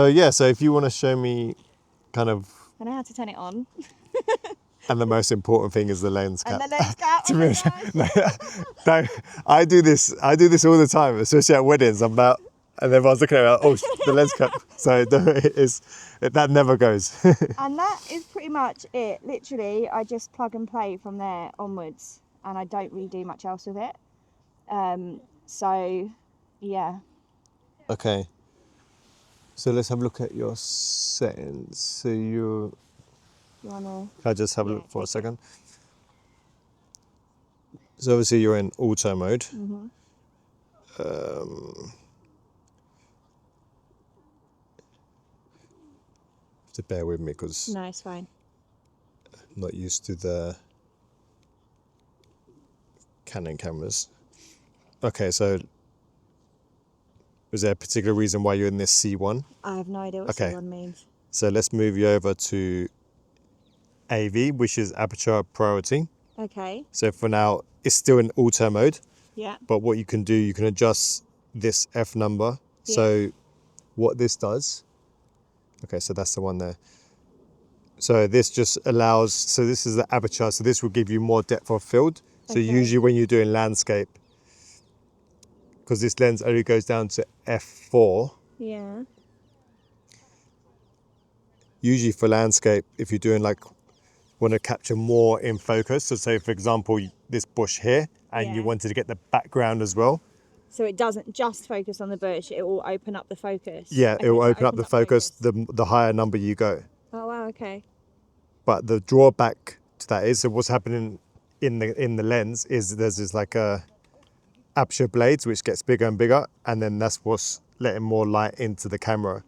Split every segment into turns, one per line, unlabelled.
So yeah, so if you want to show me kind of...
I know how to turn it on.
And the most important thing is the lens cap.
And the lens cap.
To be honest, no, I do this all the time, especially at weddings. And everyone's looking at me like, oh, the lens cap. So that never goes.
And that is pretty much it. Literally, I just plug and play from there onwards, and I don't really do much else with it. So, yeah.
Okay. So let's have a look at your settings. So you
wanna?
Can I just have a look for a second? So obviously you're in auto mode.
Mm-hmm.
Have to bear with me because
No, it's fine.
I'm not used to the Canon cameras. Okay, so was there a particular reason why you're in this C1?
I have no idea what C1 means.
So let's move you over to AV, which is aperture priority.
Okay.
So for now, it's still in auto mode.
Yeah.
But what you can do, you can adjust this F number. Yeah. So what this does, okay, so that's the one there. So this just allows, so this is the aperture, so this will give you more depth of field. So usually when you're doing landscape, because this lens only goes down to F4.
Yeah.
Usually for landscape, if you're doing like, want to capture more in focus, so say for example, this bush here, and you wanted to get the background as well.
So it doesn't just focus on the bush, it will open up the focus.
Yeah, it will open up the focus, the higher number you go.
Oh wow, okay.
But the drawback to that is, so what's happening in the lens is there's this like a aperture blades which gets bigger and bigger, and then that's what's letting more light into the camera.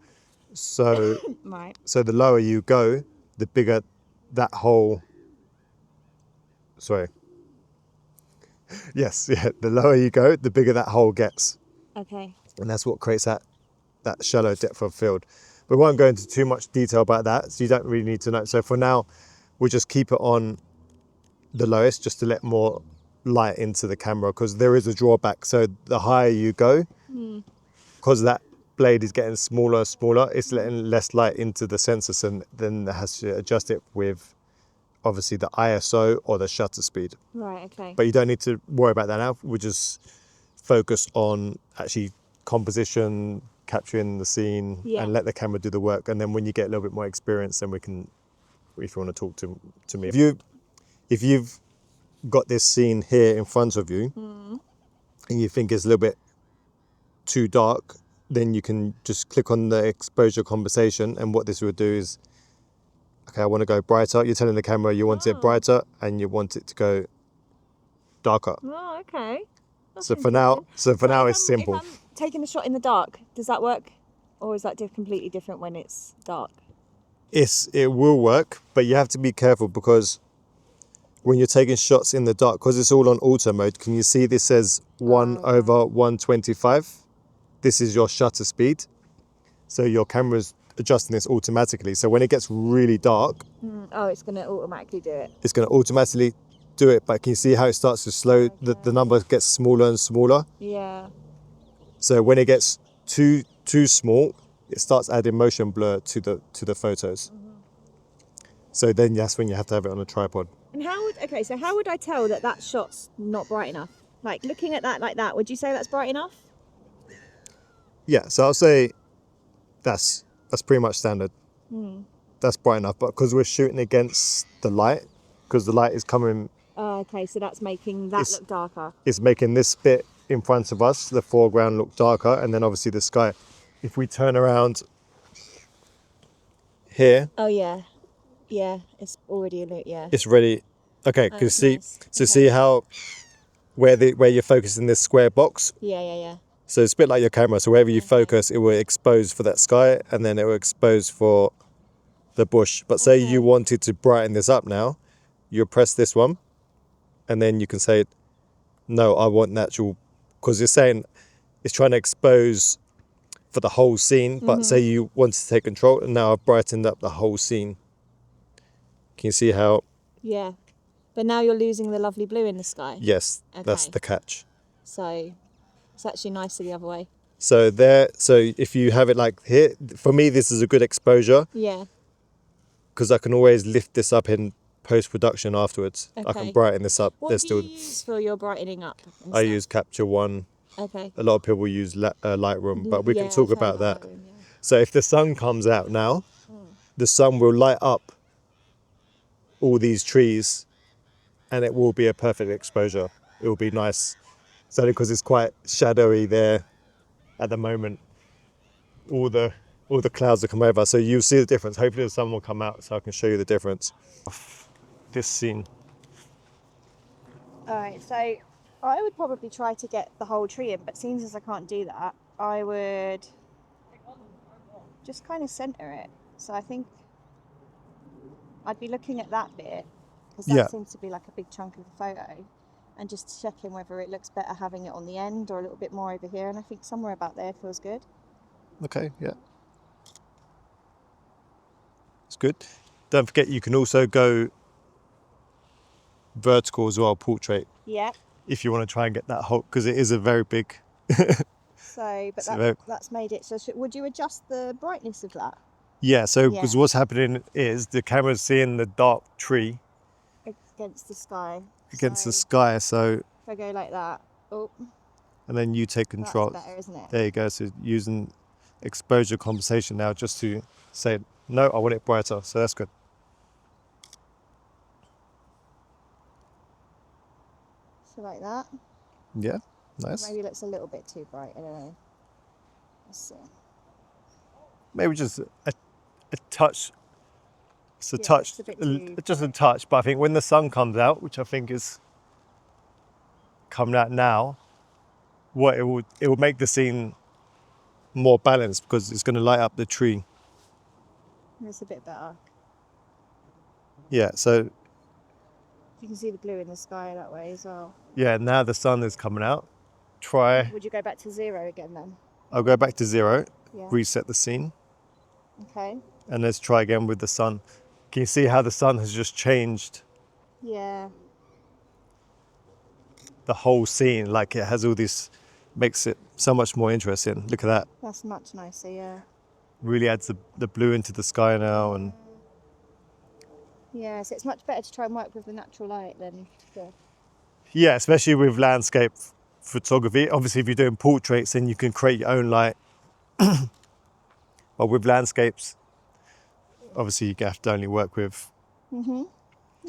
So
right.
So the lower you go, the bigger that hole. Sorry. Yes, yeah. The lower you go, the bigger that hole gets.
Okay.
And that's what creates that shallow depth of field. We won't go into too much detail about that, so you don't really need to know. So for now, we'll just keep it on the lowest just to let more light into the camera, because there is a drawback. So the higher you go, because that blade is getting smaller and smaller, it's letting less light into the sensor, and then it has to adjust it with obviously the ISO or the shutter speed.
Right, okay.
But you don't need to worry about that now. We'll just focus on actually composition, capturing the scene, and let the camera do the work. And then when you get a little bit more experience, then we can, if you want to talk to me. If you've got this scene here in front of you and you think it's a little bit too dark, then you can just click on the exposure compensation, and what this will do is, okay, I want to go brighter. You're telling the camera you want it brighter and you want it to go darker.
Oh, okay.
So for now it's simple.
If I'm taking a shot in the dark, does that work? Or is that completely different when it's dark?
It will work, but you have to be careful, because when you're taking shots in the dark, because it's all on auto mode, can you see this says 1/125? This is your shutter speed. So your camera's adjusting this automatically. So when it gets really dark,
it's going to automatically do it.
It's going to automatically do it, but can you see how it starts to slow? Okay. The number gets smaller and smaller.
Yeah.
So when it gets too small, it starts adding motion blur to the photos. So then that's when you have to have it on a tripod.
And how would I tell that shot's not bright enough? Like looking at that like that, would you say that's bright enough?
Yeah, so I'll say that's pretty much standard. That's bright enough, but because we're shooting against the light, because the light is coming.
Okay, so that's making that look darker.
It's making this bit in front of us, the foreground, look darker, and then obviously the sky. If we turn around here.
Oh yeah, it's already lit. Yeah.
It's ready. Okay, can you see?
Nice.
So see how where you're focusing this square box.
Yeah.
So it's a bit like your camera. So wherever you focus, it will expose for that sky, and then it will expose for the bush. But say you wanted to brighten this up now, you press this one, and then you can say, no, I want natural, because it's saying it's trying to expose for the whole scene. But say you want to take control, and now I've brightened up the whole scene. Can you see how?
Yeah, but now you're losing the lovely blue in the sky.
Yes, that's the catch.
So it's actually nicer the other way.
So if you have it like here, for me, this is a good exposure.
Yeah.
Because I can always lift this up in post-production afterwards.
Okay.
I can brighten this up.
What do you use for your brightening up?
I use Capture One.
Okay.
A lot of people use Lightroom, but we can talk about that.
Lightroom, yeah.
So if the sun comes out now, the sun will light up all these trees and it will be a perfect exposure. It will be nice. So because it's quite shadowy there at the moment, all the clouds will come over. So you'll see the difference. Hopefully the sun will come out so I can show you the difference of this scene.
All right, so I would probably try to get the whole tree in, but seeing as I can't do that, I would just kind of center it. So I think I'd be looking at that bit, because that seems to be like a big chunk of the photo, and just checking whether it looks better having it on the end or a little bit more over here. And I think somewhere about there feels good.
Okay, yeah. It's good. Don't forget you can also go vertical as well, portrait.
Yeah.
If you want to try and get that whole, because it is a very big.
So, but that's made it. So, would you adjust the brightness of that?
Yeah. So, because what's happening is the camera's seeing the dark tree
against the sky.
Against the sky. So.
If I go like that,
and then you take control.
That's better, isn't it?
There you go. So using exposure compensation now, just to say no, I want it brighter. So that's good.
So like that.
Yeah, nice.
Maybe it looks a little bit too bright. I don't know. Let's see.
Maybe just a touch. It's a touch, just a touch. But I think when the sun comes out, which I think is coming out now, it will make the scene more balanced because it's going to light up the tree.
It's a bit better.
Yeah. So.
You can see the blue in the sky that way as well.
Yeah, now the sun is coming out.
Would you go back to 0 again then?
I'll go back to 0, reset the scene.
Okay.
And let's try again with the sun. Can you see how the sun has just changed?
Yeah.
The whole scene, like it has all this, makes it so much more interesting. Look at that.
That's much nicer, yeah.
Really adds the blue into the sky now. And
yeah, so it's much better to try and work with the natural light than
yeah, especially with landscape photography. Obviously, if you're doing portraits, then you can create your own light. But with landscapes, obviously you have to only work with.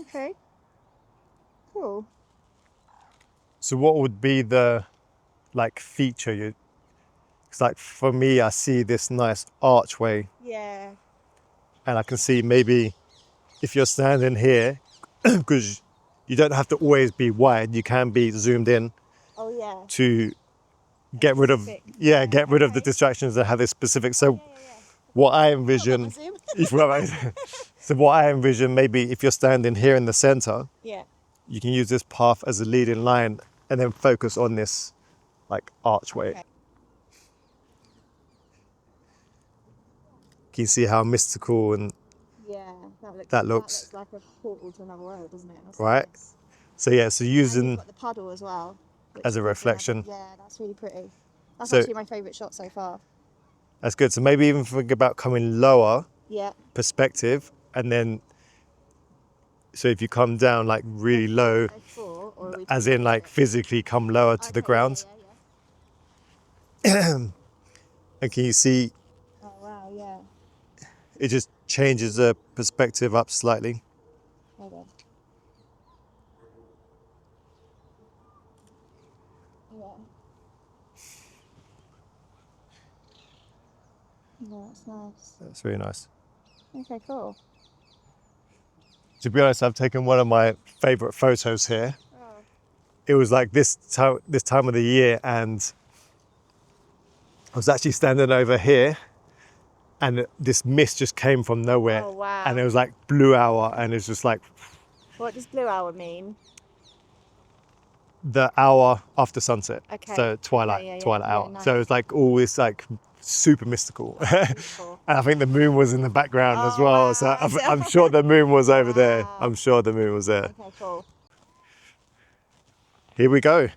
Okay. Cool.
So what would be the feature? It's like for me, I see this nice archway.
Yeah.
And I can see maybe if you're standing here, because you don't have to always be wide, you can be zoomed in.
Oh yeah.
To get rid of the distractions that have this specific. So what I envision, so what I envision, maybe if you're standing here in the center, you can use this path as a leading line and then focus on this archway. Okay. Can you see how mystical and that looks
like a portal to another world, doesn't it?
Right. Nice. So yeah, so using
and you've got the puddle as well
as a reflection.
Yeah, that's really pretty. That's actually my favourite shot so far.
That's good. So maybe even think about coming lower.
Yeah.
Perspective, and then so if you come down really low, as in physically come lower to the ground. Yeah. And can you see?
Oh wow! Yeah.
It just changes the perspective up slightly.
Hold on. Yeah. Yeah, that's nice.
That's really nice.
Okay, cool.
To be honest, I've taken one of my favourite photos here. Oh. It was this time of the year, and I was actually standing over here, and this mist just came from nowhere.
Oh, wow.
And it was blue hour, and it's just
What does blue hour mean?
The hour after sunset.
Okay.
So twilight hour.
Nice.
So it's all this super mystical. Cool. And I think the moon was in the background as well. Wow. So I'm sure the moon was over there. I'm sure the moon was there.
Okay, cool.
Here we go.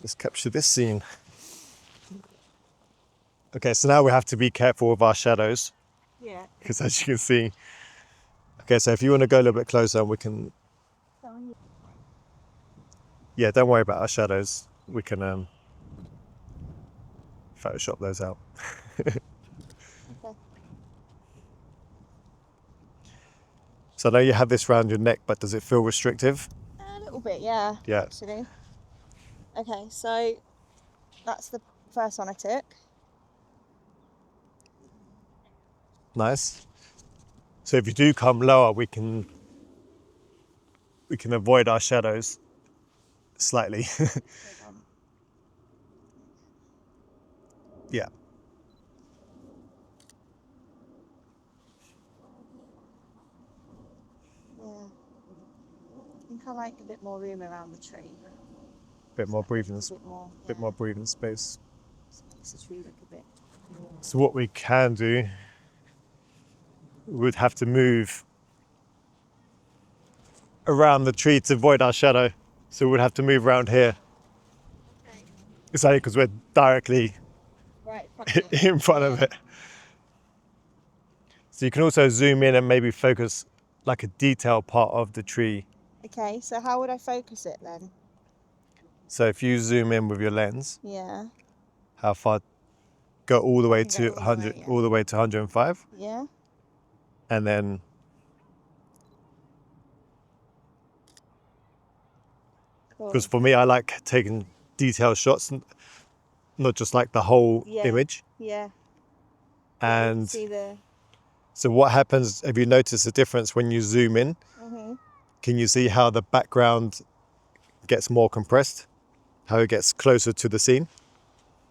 Let's capture this scene. Okay, so now we have to be careful with our shadows.
Yeah.
Because as you can see, okay, so if you want to go a little bit closer, we can, yeah, don't worry about our shadows. We can Photoshop those out.
Okay.
So I know you have this around your neck, but does it feel restrictive?
A little bit, yeah.
Yeah.
Actually. Okay, so that's the first one I took.
Nice. So if you do come lower, we can avoid our shadows slightly. Yeah.
Yeah. I think I like a bit more room around the tree.
Bit more breathing, bit more breathing space.
Makes the tree look a bit.
So what we can do, we would have to move around the tree to avoid our shadow. So we would have to move around here.
Okay.
It's only because we're directly
Right.
in front of it. So you can also zoom in and maybe focus like a detailed part of the tree.
Okay, so how would I focus it then?
So if you zoom in with your lens,
Yeah.
how far? Go all the way
can
to
go all the
100,
way, yeah.
all the way to 105,
Yeah.
and then
Cool.
because for me, I like taking detailed shots, not just like the whole image.
Yeah.
And
See the.
so what happens, have you noticed the difference when you zoom in?
Mm-hmm.
Can you see how the background gets more compressed? How it gets closer to the scene?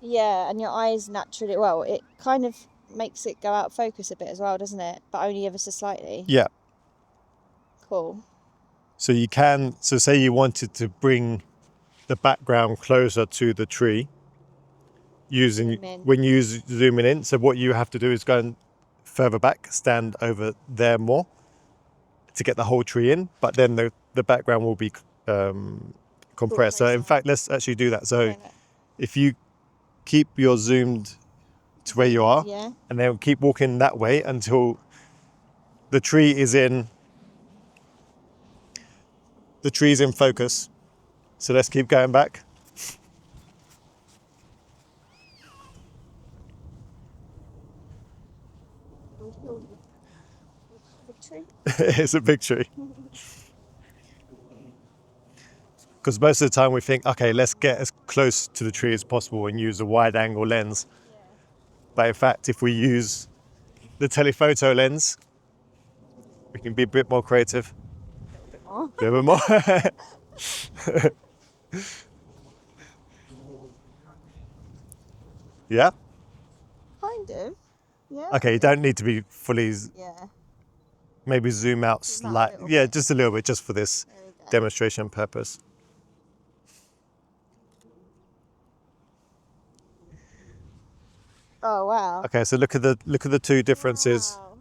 Yeah, and your eyes naturally, well, it kind of makes it go out of focus a bit as well, doesn't it? But only ever so slightly.
Yeah.
Cool.
So you can, so say you wanted to bring the background closer to the tree using, when you zooming in. So what you have to do is go further back, stand over there more to get the whole tree in, but then the background will be compressed. So in fact, let's actually do that. So if you keep your zoomed to where you are,
Yeah.
and then keep walking that way until the tree is in focus. So let's keep going back. It's a big tree. Because most of the time we think, okay, let's get as close to the tree as possible and use a wide angle lens.
Yeah.
But in fact, if we use the telephoto lens, we can be a bit more creative.
Oh.
A bit more. Yeah?
Kind of. Yeah.
Okay, you don't need to be fully,
Yeah.
maybe zoom out slightly. Yeah, just a little bit, just for this demonstration purpose.
Oh wow.
Okay, so look at the two differences.
Wow.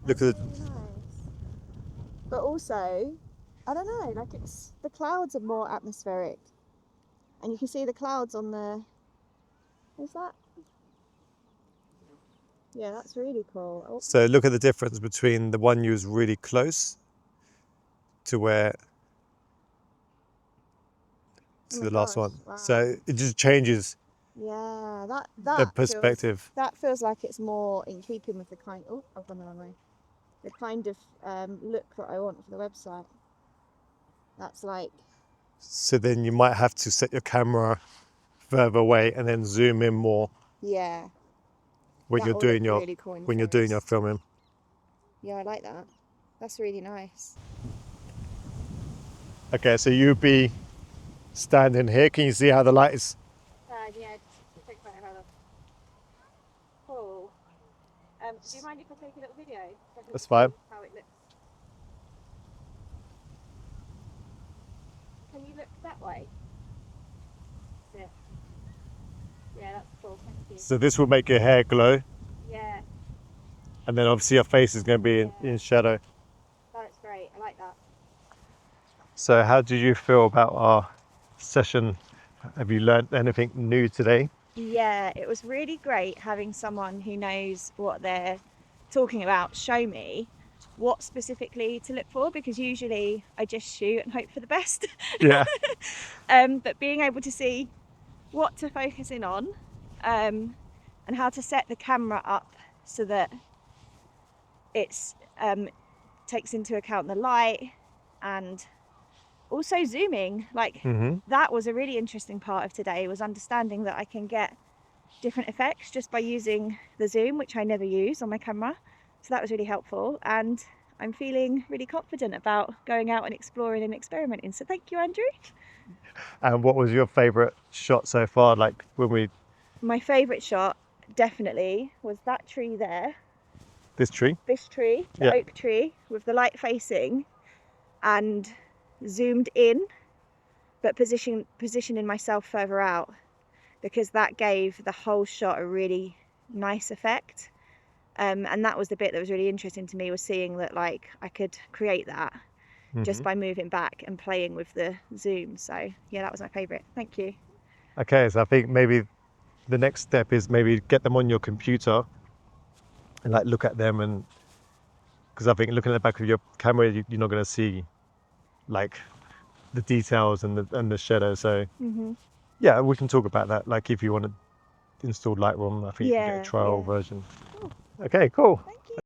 Look at the,
Really nice. But also, I don't know, like the clouds are more atmospheric. And you can see the clouds on the, what's that? Yeah, that's really cool. Oh.
so look at the difference between the one you was really close to where to the last one.
Wow.
So it just changes
Yeah,
the perspective.
That feels like it's more in keeping with the kind. Oh, I've gone the wrong way. The kind of look that I want for the website. That's like.
So then you might have to set your camera further away and then zoom in more.
Yeah.
When you're doing your
really cool
when you're doing your filming.
Yeah, I like that. That's really nice.
Okay, so you'd be standing here. Can you see how the light is?
Yeah, just take quite a cool. Do you mind if I take a little video?
That's fine.
How it looks. Can you look that way? Yeah. Yeah, that's cool. Thank you.
So this will make your hair glow.
Yeah.
And then obviously your face is going to be in shadow.
That's great. I like that.
So how did you feel about our session Have you learned anything new today?
Yeah, it was really great having someone who knows what they're talking about show me what specifically to look for, because usually I just shoot and hope for the best.
Yeah.
But being able to see what to focus in on, and how to set the camera up so that it's takes into account the light, and also zooming, like that was a really interesting part of today, was understanding that I can get different effects just by using the zoom, which I never use on my camera. So that was really helpful, and I'm feeling really confident about going out and exploring and experimenting. So thank you, Andrew.
And what was your favorite shot so far? Like when we...
My favorite shot definitely was that tree there.
This tree?
This tree, the oak tree, with the light facing and zoomed in, but positioning myself further out, because that gave the whole shot a really nice effect. And that was the bit that was really interesting to me, was seeing that like I could create that just by moving back and playing with the zoom. So yeah, that was my favorite. Thank you.
Okay, so I think maybe the next step is maybe get them on your computer and like look at them, and because I think looking at the back of your camera, you're not going to see like the details and the shadow. So yeah, we can talk about that. Like if you want to install Lightroom, I think you can get a trial version.
Cool.
Okay, cool.
Thank you.